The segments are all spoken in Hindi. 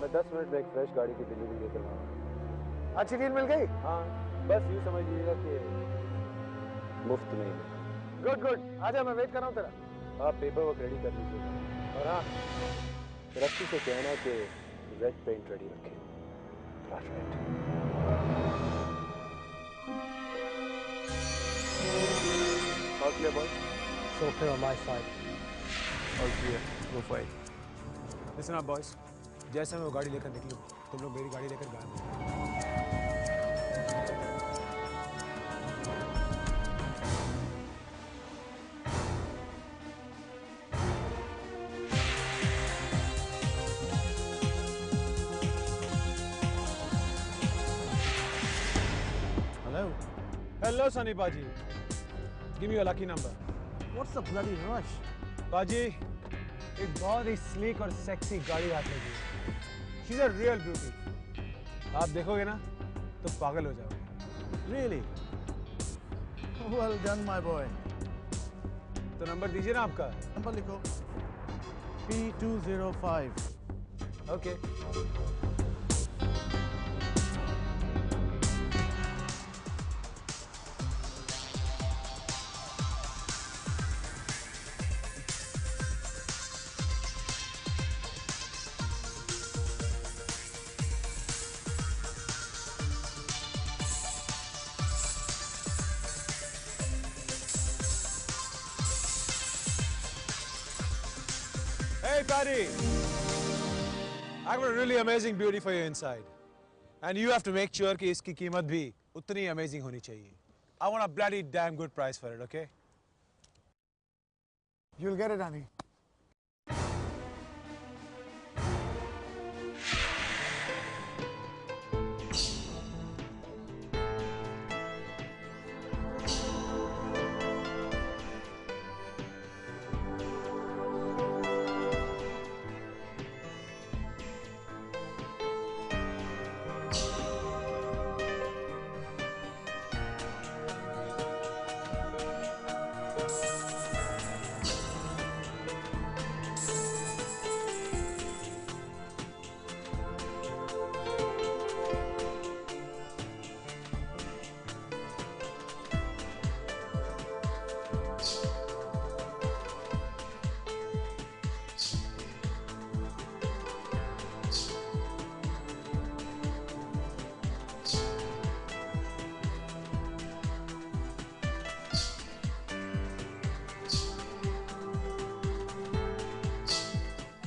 मैं 10 मिनट में एक फ्रेश गाड़ी की डिलीवरी लेकर आऊंगा। अच्छी डील मिल गई? हाँ, बस यूँ समझिएगा कि मुफ्त में ही। गुड गुड, आजा, मैं वेट कर रहा हूँ तेरा। आप पेपर वर्क रेडी कर लीजिएगा और हाँ, रस्सी से कहना कि रेड पेंट रेडी रखें। All clear, boys? So clear on my side. All clear. Go for it. Listen up, boys. जैसे मैं वो गाड़ी लेकर निकलूं, तुम लोग मेरी गाड़ी लेकर गायब हो। Hello. Hello, Sunny Paji. Give me your lucky number. What's the bloody rush? पाजी, एक बहुत ही स्लीक और सेक्सी गाड़ी हाथ लगी है। She's a real beauty. आप देखोगे ना, तो पागल हो जाओगे। Really? Well done, my boy. तो नंबर दीजिए ना आपका। नंबर लिखो। P205. Okay. Hey, Patty! I've got a really amazing beauty for you inside. And you have to make sure कि इसकी कीमत भी उतनी amazing होनी चाहिए. I want a bloody damn good price for it, okay? You'll get it, honey.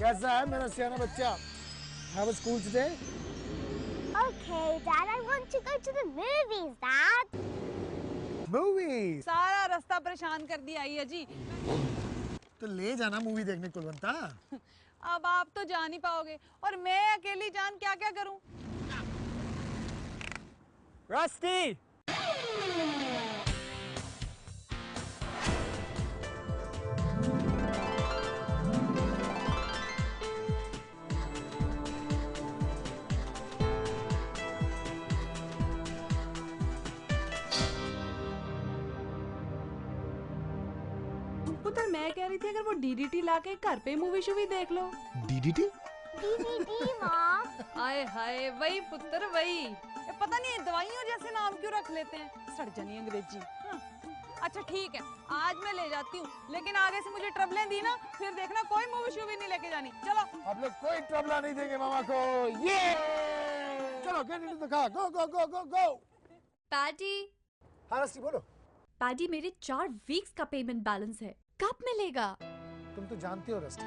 कैसा है मेरा सियाना बच्चा? How was school today? Okay, Dad, I want to go to the movies, Dad. Movies. सारा रास्ता परेशान कर दिया ये जी। तो ले जाना मूवी देखने कुलवंता। अब आप तो जा नहीं पाओगे और मैं अकेली जान क्या क्या करूं? Rusty! पुत्र मैं कह रही थी अगर वो डीडीटी लाके घर पे मूवी शूवी देख लो। DDT? DVD, Mom. आए हाय वही पुत्र वही। ये पता नहीं दवाइयों जैसे नाम क्यों रख लेते हैं, सड़जनी अंग्रेजी। हाँ। अच्छा ठीक है, आज मैं ले जाती हूँ, लेकिन आगे से मुझे ट्रबलें दी ना, फिर देखना कोई मूवी शूवी नहीं लेके जानी। चलो। आप लोग कोई ट्रबला नहीं देंगे मामा को। ये चलो get into the car. Go go go go go. Paddy, हाँ रस्टी बोलो। पैडी मेरे 4 वीक्स का पेमेंट बैलेंस है, कब मिलेगा? तुम तो जानती हो रस्टी,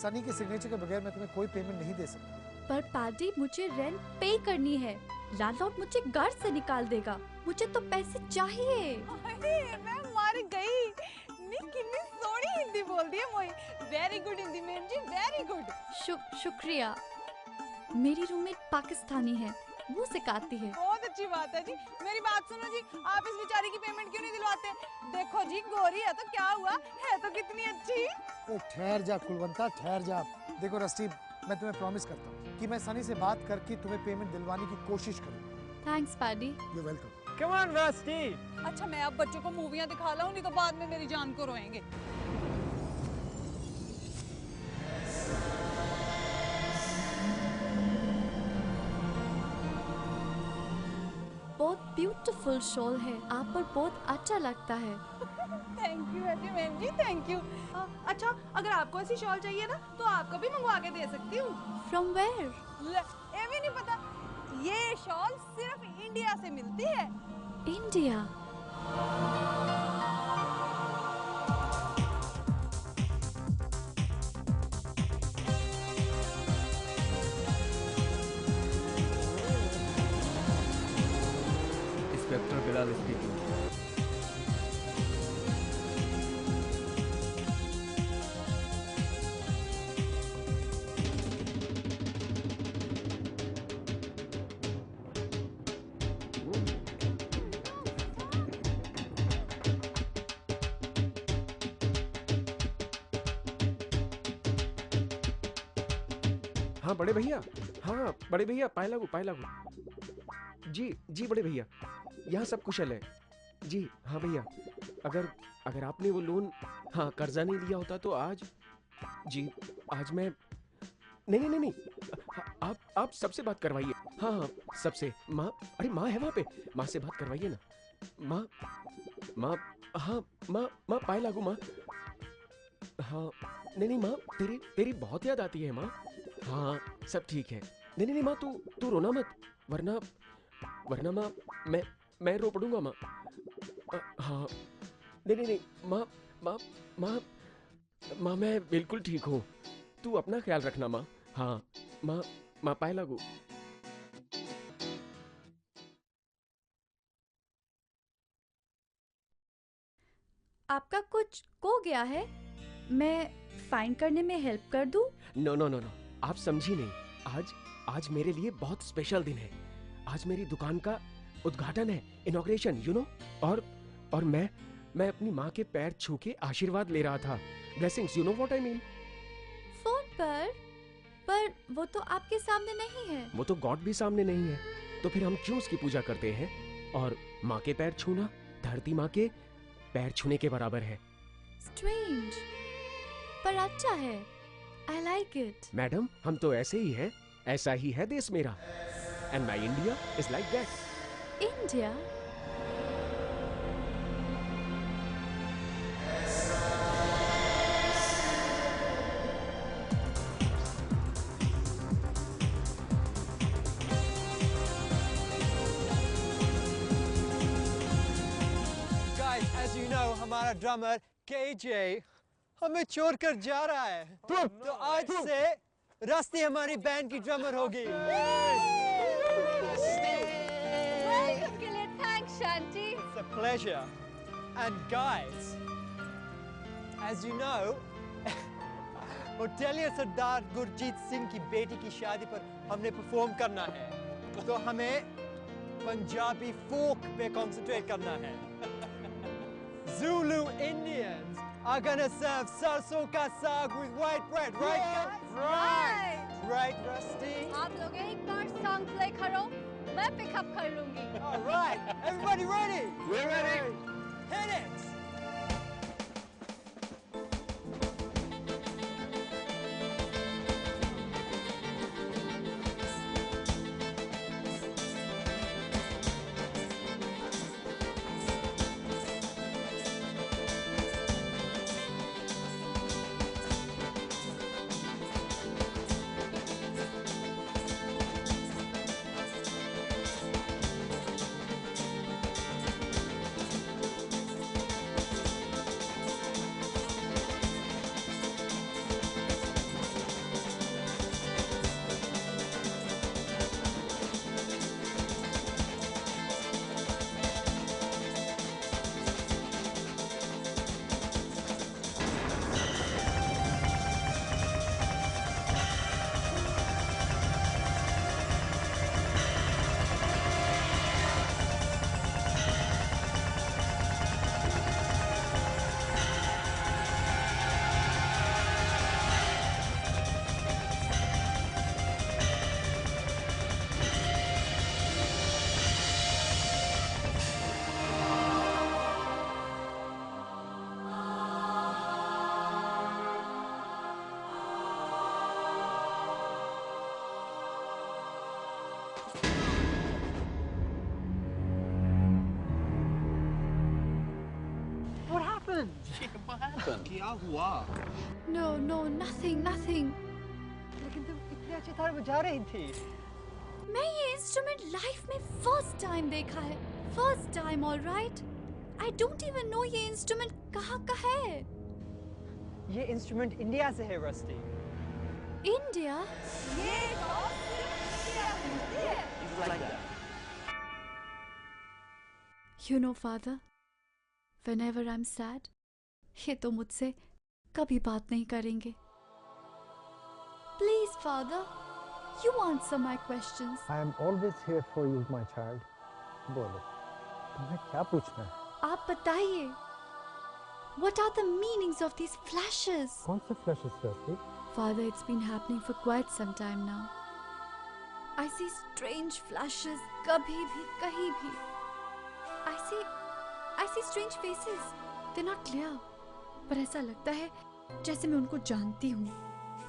सनी के सिग्नेचर के बगैर मैं तुम्हें कोई पेमेंट नहीं दे सकता। पर पैडी मुझे रेंट पे करनी है, लैंडलॉर्ड मुझे घर से निकाल देगा, मुझे तो पैसे चाहिए। अरे मैं मर गई। नी कितनी सोनी हिंदी बोल दी है मोई। वेरी गुड हिंदी मैम जी, वेरी गुड। शुक्रिया। मेरी रूममेट पाकिस्तानी है, वो सिखाती है। बहुत अच्छी बात है जी। मेरी बात सुनो जी, आप इस बेचारी की पेमेंट क्यों नहीं दिलवाते? देखो जी गोरी है तो क्या हुआ, है तो कितनी अच्छी। ओ ठहर जा कुलवंता, ठहर जा। देखो रस्टी, मैं तुम्हें प्रॉमिस करता हूँ कि मैं सनी से बात करके तुम्हें पेमेंट दिलवाने की कोशिश करूँगा। Thanks paddy. You welcome. Come on Rusty. अच्छा मैं अब बच्चों को मूवियाँ दिखा लाऊं, नहीं तो बाद में मेरी जान को रोएंगे। बहुत ब्यूटीफुल शॉल है, आप पर बहुत अच्छा लगता है। थैंक यू ऐसी मैम जी, थैंक यू। अच्छा, अगर आपको ऐसी शॉल चाहिए ना तो आपको भी मंगवा के दे सकती हूँ। From where? ये भी नहीं पता? ये शॉल सिर्फ इंडिया से मिलती है। इंडिया? Inspector Bilal speaking. हाँ बड़े भैया, हाँ बड़े भैया, पाए लागू। जी जी बड़े भैया, यहाँ सब कुशल है। जी हाँ भैया, अगर अगर आपने वो लोन, हाँ कर्जा नहीं लिया होता तो आज, जी आज मैं, नहीं नहीं नहीं नहीं, आप सबसे बात करवाइए। हाँ हाँ सबसे। माँ, अरे माँ है वहाँ पे, माँ से बात करवाइए ना। माँ माँ, हाँ माँ पाए लागू माँ। हाँ नहीं नहीं माँ, तेरी तेरी बहुत याद आती है माँ। हाँ सब ठीक है। नहीं नहीं नहीं माँ, तू रोना मत, वरना माँ मैं रो पड़ूंगा माँ। हाँ नहीं नहीं नहीं माँ, माँ मैं बिल्कुल ठीक हूँ, तू अपना ख्याल रखना माँ। हाँ माँ पाए लागू। आपका कुछ खो गया है, मैं फाइंड करने में हेल्प कर दूं? नो नो नो नो, आप समझी नहीं। आज मेरे लिए बहुत स्पेशल दिन है। आज मेरी दुकान का उद्घाटन है, इनॉग्रेशन, यू नो। और मैं अपनी माँ के पैर छू के आशीर्वाद ले रहा था, blessings, you know what I mean. Phone पर वो तो आपके सामने नहीं है। वो तो गॉड भी सामने नहीं है, तो फिर हम क्यों उसकी पूजा करते हैं? और माँ के पैर छूना धरती माँ के पैर छूने के बराबर है। स्ट्रेंज, पर अच्छा है, आई लाइक इट। मैडम हम तो ऐसे ही हैं, ऐसा ही है देश मेरा, and my India is like that. India? Guys, as you know, हमारा ड्रमर KJ हमें छोड़कर जा रहा है। तो आज से रस्ती हमारी बैंड की ड्रमर होगी। वेलकम के लिए thanks Shanti. It's a pleasure. And guys, as you know, hotelier Sardar Gurjeet Singh की बेटी की शादी पर हमने परफॉर्म करना है, तो हमें पंजाबी फोक पे कंसंट्रेट करना है। Zulu Indians are gonna serve sarson ka saag with white bread, right? Right. Right, Rusty? आप लोग एक बार सॉन्ग प्ले करो, मैं पिकअप कर लूंगी। All right, everybody ready? We're ready. Hit it! No, no, nothing, nothing. लेकिन तुम इतने अच्छे तार बजा रही थी। मैं ये इंस्ट्रूमेंट लाइफ में फर्स्ट टाइम देखा है, first time, alright. I don't even know ये इंस्ट्रूमेंट कहाँ का है। ये इंस्ट्रूमेंट इंडिया से है rusty. India? You know, father, whenever I'm sad, ये तो मुझसे कभी बात नहीं करेंगे। Please, father, you answer my questions. I am always here for you, my child. बोलो, तुम्हें क्या पूछना है? आप बताइए। What are the meanings of these flashes? कौन से flashes rusty? Father, it's been happening for quite some time now. I see strange flashes, कभी भी, कहीं भी. I see strange faces. They're not clear. पर ऐसा लगता है जैसे मैं उनको जानती हूँ.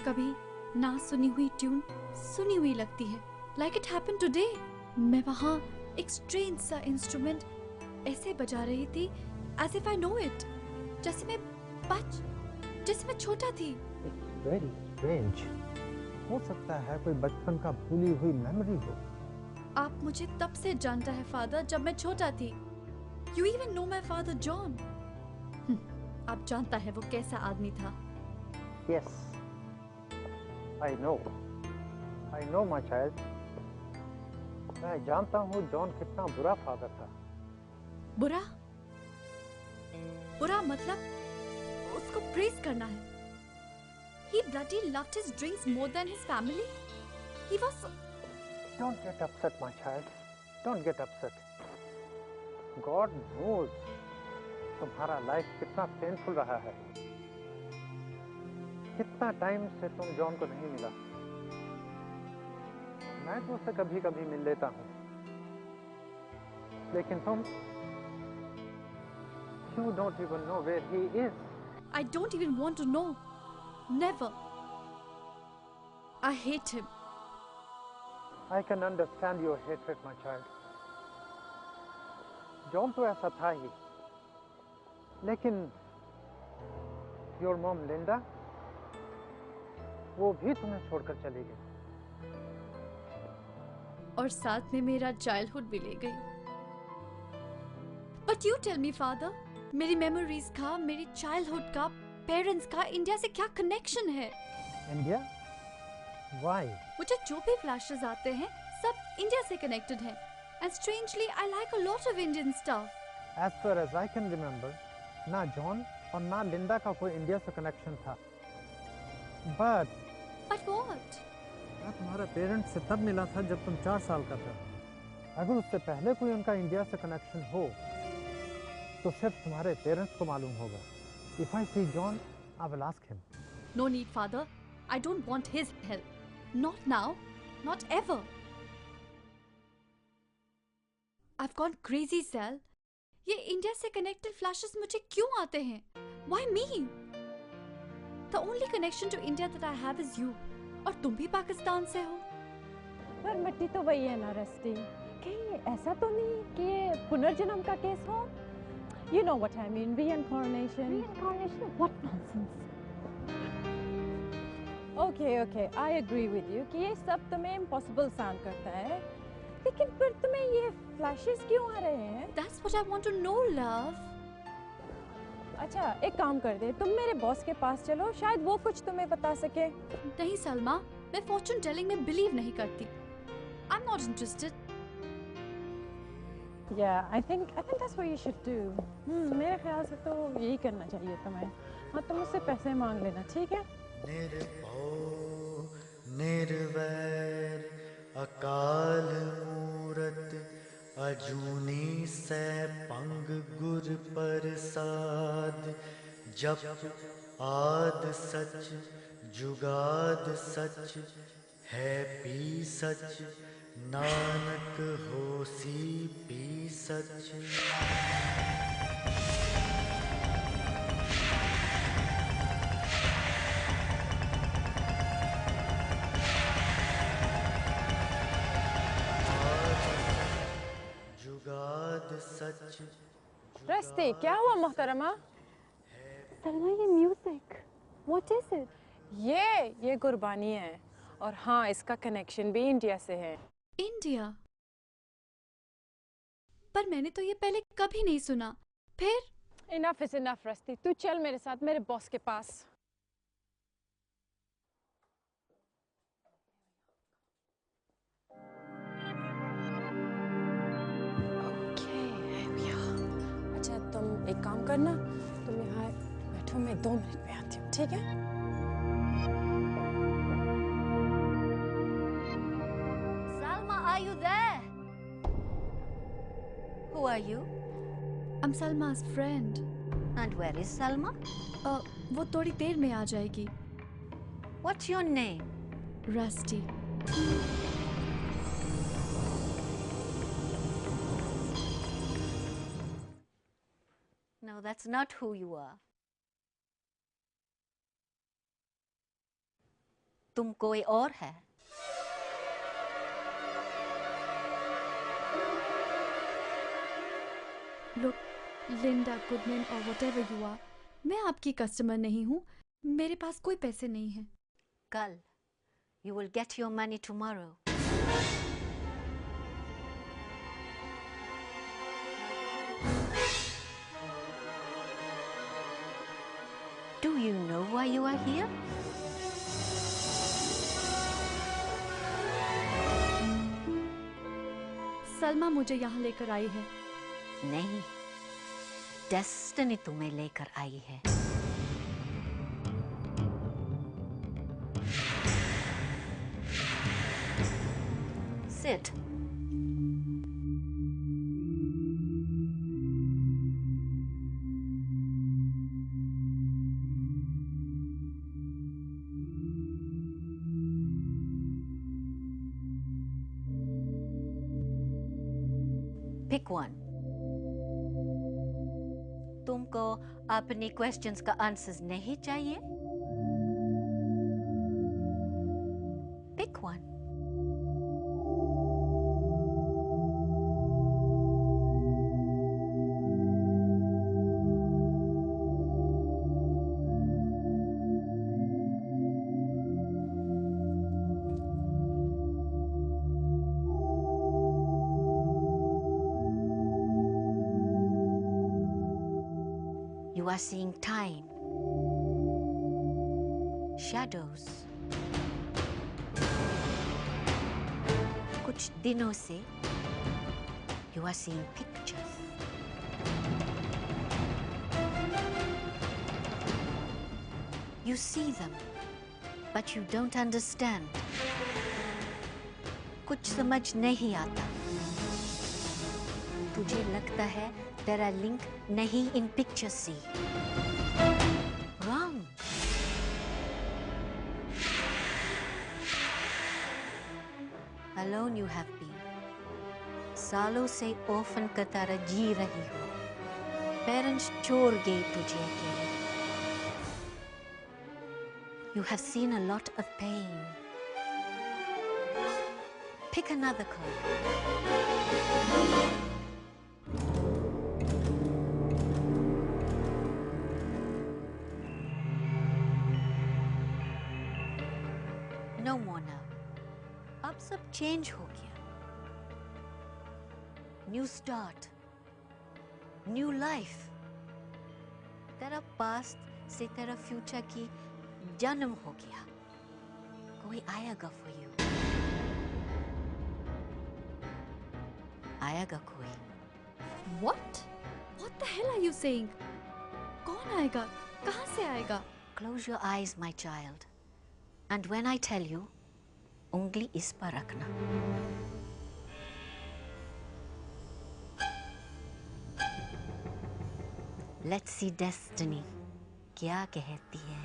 कभी ना सुनी हुई ट्यून सुनी हुई लगती है. Like it happened today. मैं वहाँ एक strange सा इंस्ट्रूमेंट ऐसे बजा रही थी as if I know it. जैसे मैं छोटा थी. It's very strange. हो सकता है कोई बचपन का भूली हुई मेमोरी हो. आप मुझे तब से जानता है फादर जब मैं छोटा थी. You even know my father John. आप जानता है वो कैसा आदमी था. Yes, I know my child. मैं जानता हूँ जॉन कितना बुरा फादर था. बुरा मतलब उसको प्रेज करना है. He bloody loved his drinks more than his family. He was. Don't get upset, my child. Don't get upset. God knows तुम्हारा लाइफ कितना पेनफुल रहा है. कितना टाइम से तुम जॉन को नहीं मिला. मैं तो उसे कभी कभी मिल लेता हूँ. लेकिन तुम You don't even know where he is. I don't even want to know. Never. I hate him. I can understand your hatred, my child. John तो ऐसा था ही. लेकिन your mom Linda, वो भी तुम्हें छोड़कर चली गई. और साथ में मेरा चाइल्डहुड भी ले गई. But you tell me, father, मेरी मेमोरीज का, मेरी चाइल्डहुड का, पेरेंट्स का इंडिया से क्या कनेक्शन है? India? Why? मुझे जो भी फ्लैशेस आते हैं सब इंडिया से कनेक्टेड हैं. And strangely, I like a lot of Indian stuff. As far as I can remember, ना जॉन और ना लिंडा का कोई इंडिया से कनेक्शन था. But what? मैं तुम्हारे पेरेंट्स से तब मिला था जब तुम 4 साल का था. अगर उससे पहले कोई उनका इंडिया से कनेक्शन हो तो सिर्फ तुम्हारे पेरेंट्स को मालूम होगा. If I see John, I will ask him. No need, father. I don't want his help. Not now. Not ever. I've gone crazy, Sal. ये इंडिया से कनेक्टेड फ्लैशेस मुझे क्यों आते हैं? Why me? The only connection to India that I have is you. और तुम भी पाकिस्तान से हो. पर मिट्टी तो वही है ना रस्टी. कहीं ऐसा तो नहीं कि ये पुनर्जन्म का केस हो? You know what I mean, reincarnation. Reincarnation? What nonsense. Okay, I agree with you कि ये सब तुम्हें impossible sound करता है. लेकिन फिर तुम्हें ये flashes क्यों आ रहे हैं? That's what I want to know, love. अच्छा, एक काम कर दे, तुम मेरे बॉस के पास चलो, शायद वो कुछ तुम्हें बता सके. नहीं सलमा, मैं fortune telling में believe नहीं करती. I'm not interested. Yeah, I think that's what you should do. मेरे ख्याल से तो यही करना चाहिए तुम्हें. हाँ, तुम मुझसे पैसे मांग लेना, ठीक है? निर्भो निर्वैर अकाल मूरत अजूनी सैपंग गुर प्रसाद जप आद सच जुगाद सच है पी सच नानक होसी पी सच. रस्ते क्या हुआ मोहतरमा? सलमा, ये म्यूजिक, व्हाट इज इट? ये कुर्बानी है, और हाँ, इसका कनेक्शन भी इंडिया से है। इंडिया? पर मैंने तो ये पहले कभी नहीं सुना। फिर? इनफ इज इनफ रस्ती, तू चल मेरे साथ मेरे बॉस के पास। अच्छा तुम एक काम करना, तुम यहाँ बैठो, मैं 2 मिनट में आती हूँ, ठीक है? Salma, are you there? Who are you? I'm Salma's friend. And where is Salma? वो थोड़ी देर में आ जाएगी। What's your name? Rusty. No, that's not who you are. तुम कोई और है। Look, Linda Goodman or whatever you are, मैं आपकी कस्टमर नहीं हूँ। मेरे पास कोई पैसे नहीं हैं। कल, you will get your money tomorrow. Do you know why you are here? Salma मुझे यहाँ लेकर आई है। नहीं, डेस्टिनी तुम्हें लेकर आई है। Sit. Pick one. तुमको अपनी क्वेश्चंस का आंसर्स नहीं चाहिए? Pick one. You are seeing time, shadows. कुछ दिनों से you are seeing pictures. You see them, but you don't understand. कुछ समझ नहीं आता. तुझे लगता है तेरा लिंक नहीं इन पिक्चर्स से। Wrong. Alone you have been. सालों से orphan की तरह जी रही हो। Parents छोड़ गए तुझे अकेले। You have seen a lot of pain. Pick another card. No more now. अब सब चेंज हो गया. New start. New life. तेरा पास्ट से तेरा फ्यूचर की जन्म हो गया. कोई आएगा for you. आएगा कोई. What? What the hell are you saying? कौन आएगा? कहाँ से आएगा? Close your eyes, my child. And when I tell you, उंगली इस पर रखना. Let's see destiny क्या कहती है.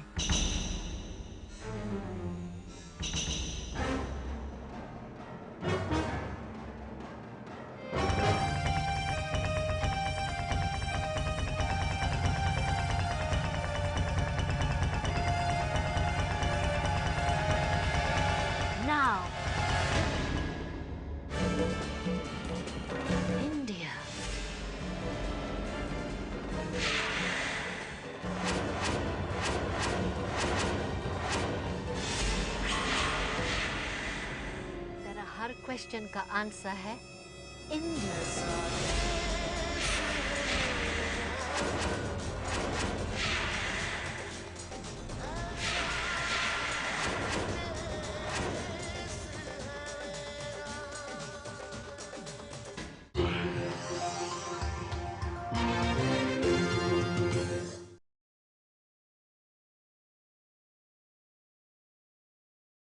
Now, India. क्वेश्चन का आंसर है